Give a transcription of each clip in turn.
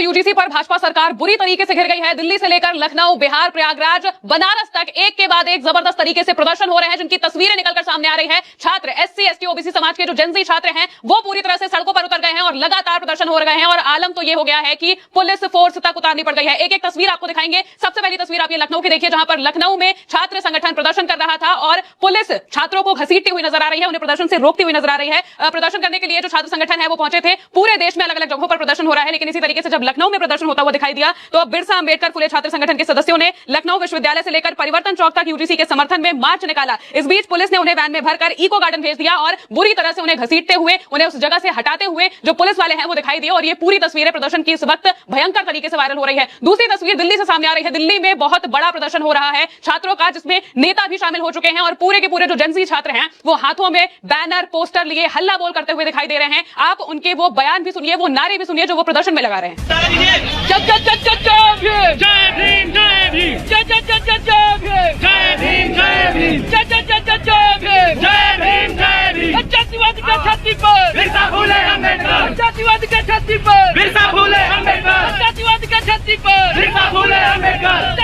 UGC पर भाजपा सरकार बुरी तरीके से घिर गई है। दिल्ली से लेकर लखनऊ, बिहार, प्रयागराज, बनारस तक एक के बाद एक जबरदस्त तरीके से प्रदर्शन हो रहे हैं, जिनकी तस्वीरें निकलकर सामने आ रही है। छात्र, एससी, एसटी, ओबीसी समाज के जो जेनजी छात्र हैं वो पूरी तरह से सड़कों पर उतर गए हैं और लगातार प्रदर्शन हो रहे हैं। और आलम तो ये हो गया है कि पुलिस फोर्स तक उतारनी पड़ गई है। एक एक तस्वीर आपको दिखाएंगे। सबसे पहली तस्वीर आप ये लखनऊ की देखिए, जहां पर लखनऊ में छात्र संगठन प्रदर्शन कर रहा था और पुलिस छात्रों को घसीटती हुई नजर आ रही है, उन्हें प्रदर्शन से रोकती हुई नजर आ रही है। प्रदर्शन करने के लिए जो छात्र संगठन है वो पहुंचे थे। पूरे देश में अलग अलग जगहों पर प्रदर्शन हो रहा है, लेकिन इसी तरीके से जब लखनऊ में प्रदर्शन होता हुआ दिखाई दिया तो अब बिरसा अंबेडकर फुले छात्र संगठन के सदस्यों ने लखनऊ विश्वविद्यालय से लेकर परिवर्तन चौक तक यूजीसी के समर्थन में मार्च निकाला। इस बीच पुलिस ने उन्हें वैन में भरकर इको गार्डन भेज दिया और बुरी तरह से उन्हें घसीटते हुए, उन्हें उस जगह से हटाते हुए जो पुलिस वाले हैं वो दिखाई दिए। और ये पूरी तस्वीरें प्रदर्शन की इस वक्त भयंकर तरीके से वायरल हो रही है। दूसरी तस्वीर दिल्ली से सामने आ रही है। दिल्ली में बहुत बड़ा प्रदर्शन हो रहा है छात्रों का, जिसमें नेता भी शामिल हो चुके हैं और पूरे के पूरे जो जेनजी छात्र हैं वो हाथों में बैनर, पोस्टर लिए हल्ला बोल करते हुए दिखाई दे रहे हैं। आप उनके वो बयान भी सुनिए, वो नारे भी सुनिए जो वो प्रदर्शन में लगा रहे हैं। जातिवाद का छाती पर बिरसा फुले अम्बेडकर, जातिवाद का छाती पर बिरसा फुले अम्बेडकर, जातिवाद का छाती पर बिरसा फुले अम्बेडकर।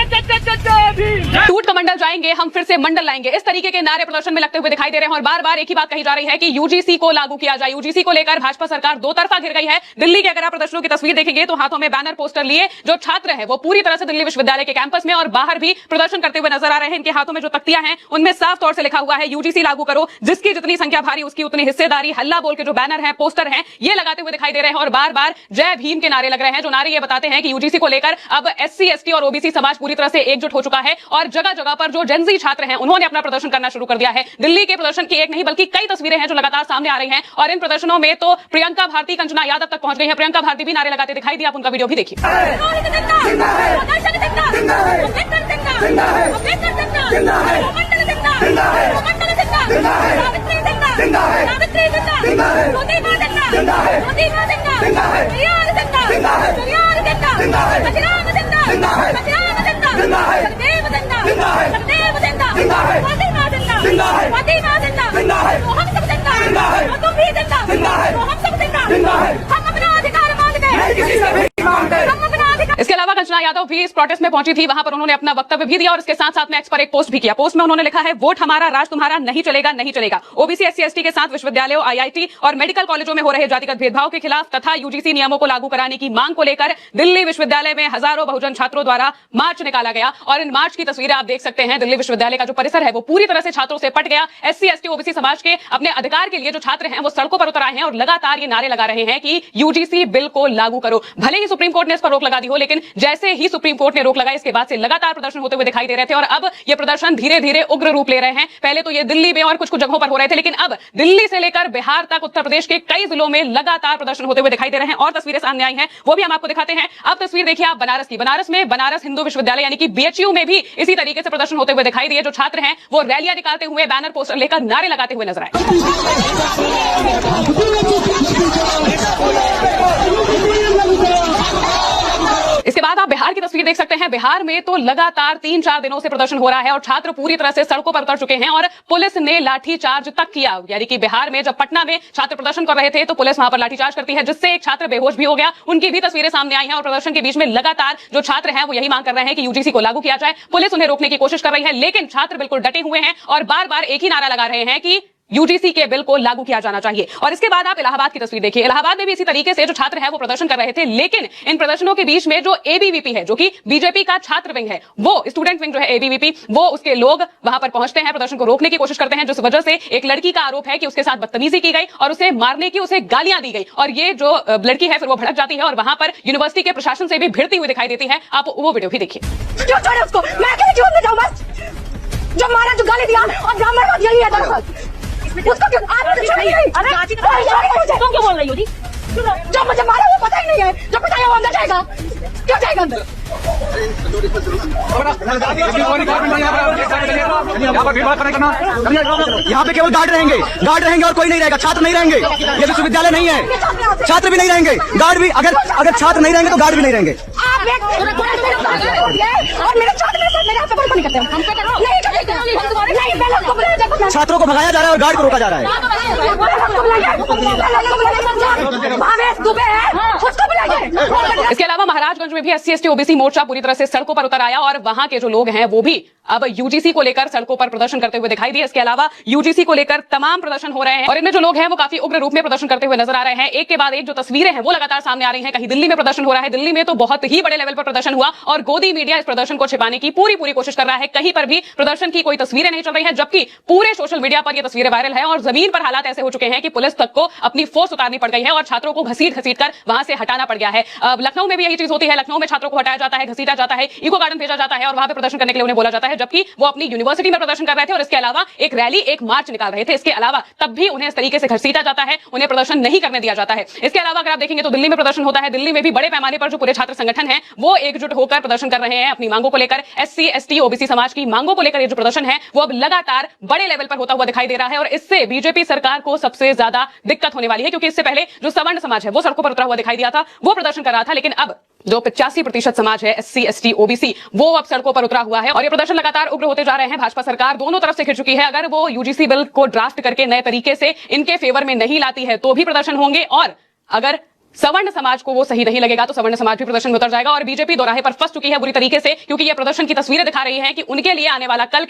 टूट कमंडल जाएंगे, हम फिर से मंडल लाएंगे, इस तरीके के नारे प्रदर्शन में लगते हुए दिखाई दे रहे हैं। और बार बार एक ही बात कही जा रही है कि यूजीसी को लागू किया जाए। यूजीसी को लेकर भाजपा सरकार दो तरफा घिर गई है। दिल्ली के अगर आप प्रदर्शनों की तस्वीर देखेंगे तो हाथों में बैनर, पोस्टर लिए जो छात्र हैं वो पूरी तरह से दिल्ली विश्वविद्यालय के कैंपस में और बाहर भी प्रदर्शन करते हुए नजर आ रहे हैं। इनके हाथों में जो तख्तियां हैं उनमें साफ तौर से लिखा हुआ है यूजीसी लागू करो, जिसकी जितनी संख्या भारी उसकी उतनी हिस्सेदारी। हल्ला बोल के जो बैनर हैं, पोस्टर हैं, ये लगाते हुए दिखाई दे रहे हैं और बार बार जय भीम के नारे लग रहे हैं, जो नारे ये बताते हैं कि यूजीसी को लेकर अब एससी, एसटी और ओबीसी समाज पूरी तरह से एकजुट हो चुका है। और जगह जगह पर जो जेनजी छात्र हैं उन्होंने अपना प्रदर्शन करना शुरू कर दिया है। दिल्ली के प्रदर्शन की एक नहीं बल्कि कई तस्वीरें हैं जो लगातार सामने आ रही हैं। और इन प्रदर्शनों में तो प्रियंका भारती, कंचना यादव तक पहुंच गई है। प्रियंका भारती भी नारे लगाते दिखाई दी, आप उनका वीडियो भी देखिए। इसके अलावा कंचना यादव भी इस प्रोटेस्ट में पहुंची थी, वहां पर उन्होंने अपना वक्तव्य भी दिया और इसके साथ साथ में एक्स पर एक पोस्ट भी किया। पोस्ट में उन्होंने लिखा है, वोट हमारा, राज तुम्हारा, नहीं चलेगा, नहीं चलेगा। ओबीसी, एससी, एसटी के साथ विश्वविद्यालयों, आईआईटी और मेडिकल कॉलेजों में हो रहे जातिगत भेदभाव के खिलाफ तथा यूजीसी नियमों को लागू कराने की मांग को लेकर दिल्ली विश्वविद्यालय में हजारों बहुजन छात्रों द्वारा मार्च निकाला गया। और इन मार्च की तस्वीरें आप देख सकते हैं। दिल्ली विश्वविद्यालय का जो परिसर है वो पूरी तरह से छात्रों से पट गया। एससी, एसटी, ओबीसी समाज के अपने अधिकार के लिए जो छात्र हैं वो सड़कों पर उतर आए हैं और लगातार ये नारे लगा रहे हैं कि यूजीसी बिल को लागू करो। भले ही सुप्रीम कोर्ट ने इस पर रोक लगा दी हो, लेकिन जैसे ही सुप्रीम कोर्ट ने रोक लगाई इसके बाद से लगातार प्रदर्शन होते हुए दिखाई दे रहे थे। और अब ये प्रदर्शन धीरे धीरे उग्र रूप ले रहे हैं। पहले तो ये दिल्ली में और कुछ जगहों पर हो रहे थे, लेकिन अब दिल्ली से लेकर बिहार तक उत्तर प्रदेश के कई जिलों में लगातार प्रदर्शन होते हुए दिखाई दे रहे हैं। और तस्वीरें सामने आई हैं, वो भी हम आपको दिखाते हैं। अब तस्वीर देखिए आप बनारस की। बनारस में बनारस हिंदू विश्वविद्यालय यानी कि बीएचयू में भी इसी तरीके से प्रदर्शन होते हुए दिखाई दिए। जो छात्र हैं वो रैलियां निकालते हुए, बैनर, पोस्टर लेकर नारे लगाते हुए नजर आए। इसके बाद आप बिहार की तस्वीर देख सकते हैं। बिहार में तो लगातार 3-4 दिनों से प्रदर्शन हो रहा है और छात्र पूरी तरह से सड़कों पर उतर चुके हैं और पुलिस ने लाठीचार्ज तक किया। यानी कि बिहार में जब पटना में छात्र प्रदर्शन कर रहे थे तो पुलिस वहां पर लाठीचार्ज करती है, जिससे एक छात्र बेहोश भी हो गया। उनकी भी तस्वीरें सामने आई हैं। और प्रदर्शन के बीच में लगातार जो छात्र हैं वो यही मांग कर रहे हैं कि यूजीसी को लागू किया जाए। पुलिस उन्हें रोकने की कोशिश कर रही है, लेकिन छात्र बिल्कुल डटे हुए हैं और बार बार एक ही नारा लगा रहे हैं कि यूजीसी के बिल को लागू किया जाना चाहिए। और इसके बाद आप इलाहाबाद की तस्वीर देखिए। इलाहाबाद में भी इसी तरीके से जो छात्र हैं वो प्रदर्शन कर रहे थे, लेकिन इन प्रदर्शनों के बीच में जो एबीवीपी है, जो कि बीजेपी का छात्र विंग है, वो स्टूडेंट विंग जो है एबीवीपी, वो उसके लोग वहां पर पहुंचते हैं, प्रदर्शन को रोकने की कोशिश करते हैं, जिस वजह से एक लड़की का आरोप है कि उसके साथ बदतमीजी की गई और उसे मारने की, उसे गालियां दी गई। और ये जो लड़की है फिर वो भड़क जाती है और वहां पर यूनिवर्सिटी के प्रशासन से भी भिड़ती हुई दिखाई देती है। आप वो वीडियो भी देखिए। जो मारा, जो गाली दिया और ब्राह्मण यही है दरअसल। उसको क्यों तुम क्यों बोल रही हो जी? जो मुझे मारा वो पता ही नहीं है, जो पता है वो अंदर जाएगा, क्यों जाएगा अंदर? यहाँ पे केवल गार्ड रहेंगे और कोई नहीं रहेगा, छात्र नहीं रहेंगे। ये विश्वविद्यालय नहीं है, छात्र भी नहीं रहेंगे, गार्ड भी। अगर छात्र नहीं रहेंगे तो गार्ड भी नहीं रहेंगे। और मेरे छात्र नहीं करते, छात्रों को भगाया जा रहा है और गार्ड को रोका जा रहा है। इसके अलावा महाराजगंज में भी SC ST OBC मोर्चा पूरी तरह से सड़कों पर उतर आया और वहां के जो लोग हैं वो भी अब यूजीसी को लेकर सड़कों पर प्रदर्शन करते हुए दिखाई दिए। इसके अलावा यूजीसी को लेकर तमाम प्रदर्शन हो रहे हैं और इनमें जो लोग हैं वो काफी उग्र रूप में प्रदर्शन करते हुए नजर आ रहे हैं। एक के बाद एक जो तस्वीरें हैं वो लगातार सामने आ रही हैं। कहीं दिल्ली में प्रदर्शन हो रहा है, दिल्ली में तो बहुत ही बड़े लेवल पर प्रदर्शन हुआ और गोदी मीडिया इस प्रदर्शन को छिपाने की पूरी कोशिश कर रहा है। कहीं पर भी प्रदर्शन की कोई तस्वीरें नहीं चल रही है, जबकि पूरे सोशल मीडिया पर ये तस्वीरें वायरल है और जमीन पर हालात ऐसे हो चुके हैं कि पुलिस तक को अपनी फोर्स उतारनी पड़ गई है और छात्रों को घसीट कर वहां से हटाना पड़ गया है। लखनऊ में भी यही चीज होती है। लखनऊ में छात्रों को हटाया जाता है, घसीटा जाता है, इको गार्डन भेजा जाता है और वहां पर प्रदर्शन करने के लिए उन्हें बोला जाता है, जबकि वो अपनी यूनिवर्सिटी में प्रदर्शन कर रहे थे और इसके अलावा एक रैली, एक मार्च निकाल रहे थे। इसके अलावा तब भी उन्हें इस तरीके से घसीटा जाता है, उन्हें प्रदर्शन नहीं करने दिया जाता है। इसके अलावा अगर आप देखेंगे तो दिल्ली में प्रदर्शन होता है, दिल्ली में भी बड़े पैमाने पर जो पूरे छात्र संगठन है वो एकजुट होकर प्रदर्शन कर रहे हैं अपनी मांगों को लेकर। SC ST OBC समाज की मांगों को लेकर ये जो प्रदर्शन है वो अब लगातार बड़े लेवल पर होता हुआ दिखाई दे रहा है और इससे बीजेपी सरकार को सबसे ज्यादा दिक्कत होने वाली है, क्योंकि इससे पहले जो सवर्ण समाज है वो सड़कों पर उतरा हुआ दिखाई दिया था, वो प्रदर्शन कर रहा था, लेकिन अब जो 85% समाज है SC ST OBC वो अब सड़कों पर उतरा हुआ है और ये प्रदर्शन लगातार उग्र होते जा रहे हैं। भाजपा सरकार दोनों तरफ से घिर चुकी है। अगर वो यूजीसी बिल को ड्राफ्ट करके नए तरीके से इनके फेवर में नहीं लाती है तो भी प्रदर्शन होंगे और अगर सवर्ण समाज को वो सही नहीं लगेगा तो सवर्ण समाज भी प्रदर्शन में उतर जाएगा और बीजेपी दोराहे पर फंस चुकी है बुरी तरीके से, क्योंकि ये प्रदर्शन की तस्वीरें दिखा रही है कि उनके लिए आने वाला कल